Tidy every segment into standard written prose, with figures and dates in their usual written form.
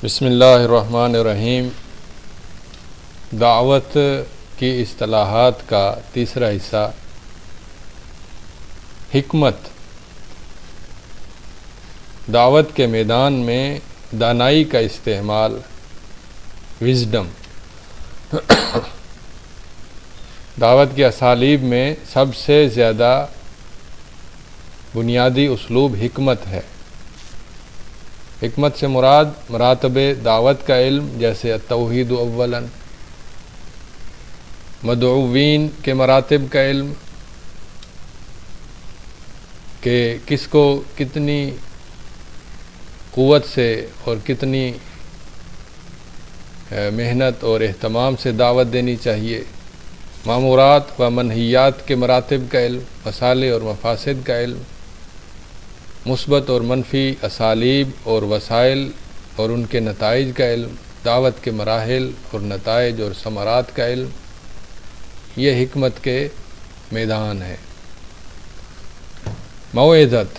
بسم اللہ الرحمن الرحیم۔ دعوت کی اصطلاحات کا تیسرا حصہ، حکمت۔ دعوت کے میدان میں دانائی کا استعمال، وزڈم۔ دعوت کے اسالیب میں سب سے زیادہ بنیادی اسلوب حکمت ہے۔ حکمت سے مراد مراتب دعوت کا علم، جیسے التوحید اولا، مدعوین کے مراتب کا علم کہ کس کو کتنی قوت سے اور کتنی محنت اور اہتمام سے دعوت دینی چاہیے، مامورات و منہیات کے مراتب کا علم، مصالح اور مفاسد کا علم، مثبت اور منفی اسالیب اور وسائل اور ان کے نتائج کا علم، دعوت کے مراحل اور نتائج اور ثمرات کا علم، یہ حکمت کے میدان ہے۔ موعظت،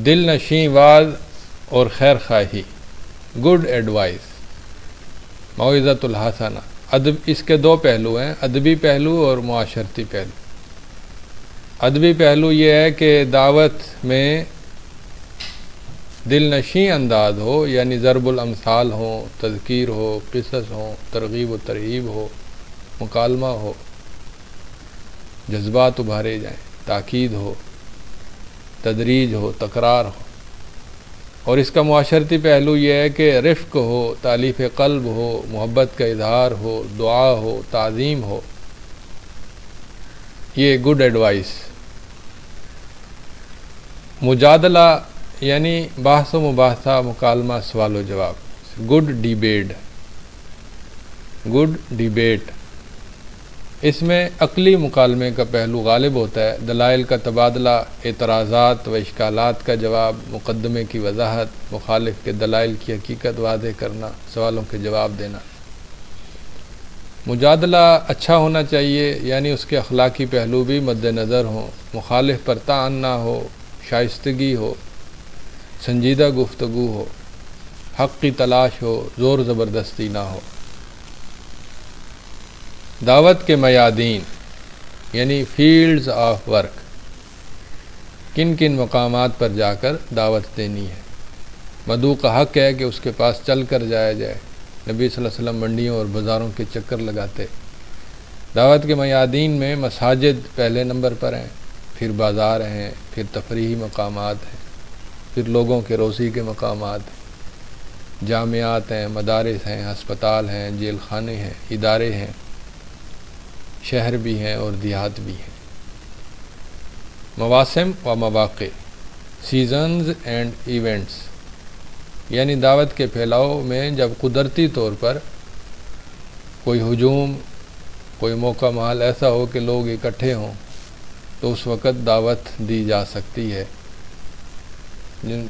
دل نشیں وعظ اور خیر خواہی، گڈ ایڈوائس۔ موعظت الحسنہ، اس کے دو پہلو ہیں، ادبی پہلو اور معاشرتی پہلو۔ ادبی پہلو یہ ہے کہ دعوت میں دل نشیں انداز ہو، یعنی ضرب الامثال ہو، تذکیر ہو، قصص ہو، ترغیب و ترہیب ہو، مکالمہ ہو، جذبات ابھارے جائیں، تاکید ہو، تدریج ہو، تکرار ہو۔ اور اس کا معاشرتی پہلو یہ ہے کہ رفق ہو، تالیف قلب ہو، محبت کا اظہار ہو، دعا ہو، تعظیم ہو، یہ گڈ ایڈوائس۔ مجادلہ یعنی بحث و مباحثہ، مکالمہ، سوال و جواب، گڈ ڈیبیٹ۔ گڈ ڈیبیٹ، اس میں عقلی مکالمے کا پہلو غالب ہوتا ہے، دلائل کا تبادلہ، اعتراضات و اشکالات کا جواب، مقدمے کی وضاحت، مخالف کے دلائل کی حقیقت واضح کرنا، سوالوں کے جواب دینا۔ مجادلہ اچھا ہونا چاہیے، یعنی اس کے اخلاقی پہلو بھی مد نظر ہوں، مخالف پر طعن نہ ہو، شائستگی ہو، سنجیدہ گفتگو ہو، حق کی تلاش ہو، زور زبردستی نہ ہو۔ دعوت کے میادین یعنی فیلڈز آف ورک، کن کن مقامات پر جا کر دعوت دینی ہے۔ مدعو کا حق ہے کہ اس کے پاس چل کر جایا جائے۔ نبی صلی اللہ علیہ وسلم منڈیوں اور بازاروں کے چکر لگاتے۔ دعوت کے میادین میں مساجد پہلے نمبر پر ہیں، پھر بازار ہیں، پھر تفریحی مقامات ہیں، پھر لوگوں کے روزی کے مقامات ہیں، جامعات ہیں، مدارس ہیں، ہسپتال ہیں، جیل خانے ہیں، ادارے ہیں، شہر بھی ہیں اور دیہات بھی ہیں۔ مواسم و مواقع، سیزنز اینڈ ایونٹس، یعنی دعوت کے پھیلاؤ میں جب قدرتی طور پر کوئی ہجوم، کوئی موقع محل ایسا ہو کہ لوگ اکٹھے ہوں تو اس وقت دعوت دی جا سکتی ہے۔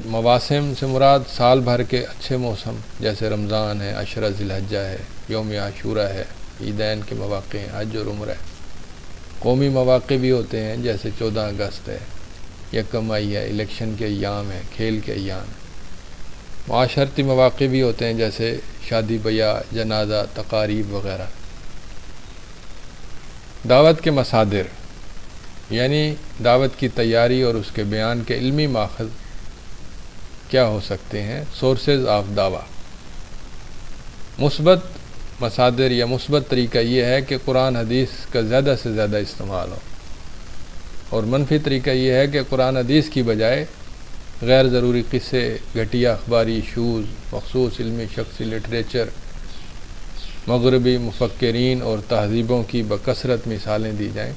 مواسم سے مراد سال بھر کے اچھے موسم، جیسے رمضان ہے، عشرہ ذی الحجہ ہے، یوم عاشورہ ہے، عیدین کے مواقع ہیں، حج اور عمرہ ہے۔ قومی مواقع بھی ہوتے ہیں، جیسے 14 اگست ہے، یکم مئی ہے، الیکشن کے ایام ہیں، کھیل کے ایام ہیں۔ معاشرتی مواقع بھی ہوتے ہیں، جیسے شادی بیاہ، جنازہ، تقاریب وغیرہ۔ دعوت کے مصادر یعنی دعوت کی تیاری اور اس کے بیان کے علمی ماخذ کیا ہو سکتے ہیں، سورسز آف دعویٰ۔ مثبت مصادر یا مثبت طریقہ یہ ہے کہ قرآن حدیث کا زیادہ سے زیادہ استعمال ہو، اور منفی طریقہ یہ ہے کہ قرآن حدیث کی بجائے غیر ضروری قصے، گھٹیا اخباری شوز، مخصوص علمی شخصی لٹریچر، مغربی مفکرین اور تہذیبوں کی بکثرت مثالیں دی جائیں،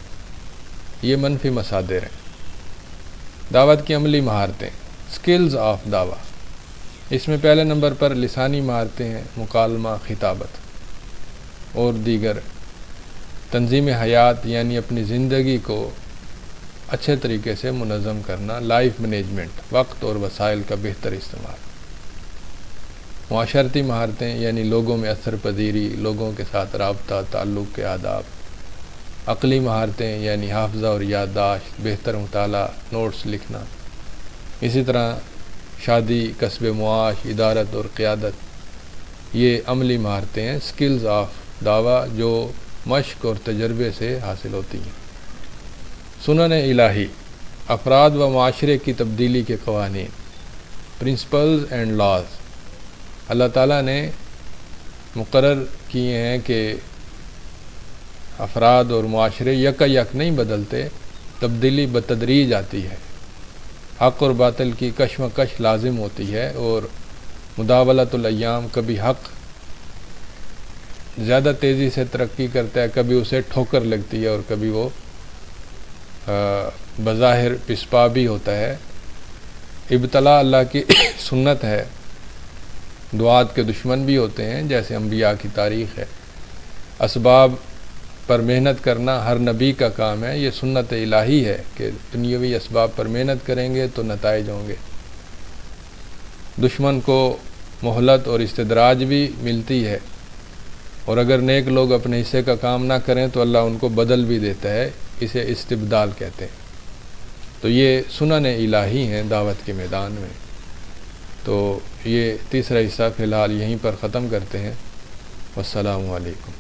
یہ منفی مصادر ہیں۔ دعوت کی عملی مہارتیں، سکلز آف دعویٰ، اس میں پہلے نمبر پر لسانی مہارتیں ہیں، مکالمہ، خطابت اور دیگر۔ تنظیم حیات یعنی اپنی زندگی کو اچھے طریقے سے منظم کرنا، لائف مینجمنٹ، وقت اور وسائل کا بہتر استعمال۔ معاشرتی مہارتیں یعنی لوگوں میں اثر پذیری، لوگوں کے ساتھ رابطہ، تعلق کے آداب۔ عقلی مہارتیں یعنی حافظہ اور یادداشت، بہتر مطالعہ، نوٹس لکھنا۔ اسی طرح شادی، کسب معاش، ادارت اور قیادت۔ یہ عملی مہارتیں ہیں، سکلز آف دعویٰ، جو مشق اور تجربے سے حاصل ہوتی ہیں۔ سنن الہی، افراد و معاشرے کی تبدیلی کے قوانین، پرنسپلز اینڈ لاز، اللہ تعالیٰ نے مقرر کیے ہیں کہ افراد اور معاشرے یک نہیں بدلتے، تبدیلی بتدریج آتی ہے، حق اور باطل کی کشمکش لازم ہوتی ہے، اور مداولت الایام، کبھی حق زیادہ تیزی سے ترقی کرتا ہے، کبھی اسے ٹھوکر لگتی ہے، اور کبھی وہ بظاہر پسپا بھی ہوتا ہے۔ ابتلا اللہ کی سنت ہے، دعات کے دشمن بھی ہوتے ہیں، جیسے انبیاء کی تاریخ ہے۔ اسباب پر محنت کرنا ہر نبی کا کام ہے، یہ سنت الہی ہے کہ دنیاوی اسباب پر محنت کریں گے تو نتائج ہوں گے۔ دشمن کو مہلت اور استدراج بھی ملتی ہے، اور اگر نیک لوگ اپنے حصے کا کام نہ کریں تو اللہ ان کو بدل بھی دیتا ہے، اسے استبدال کہتے ہیں۔ تو یہ سنن الہی ہیں دعوت کے میدان میں۔ تو یہ تیسرا حصہ فی الحال یہیں پر ختم کرتے ہیں۔ والسلام علیکم۔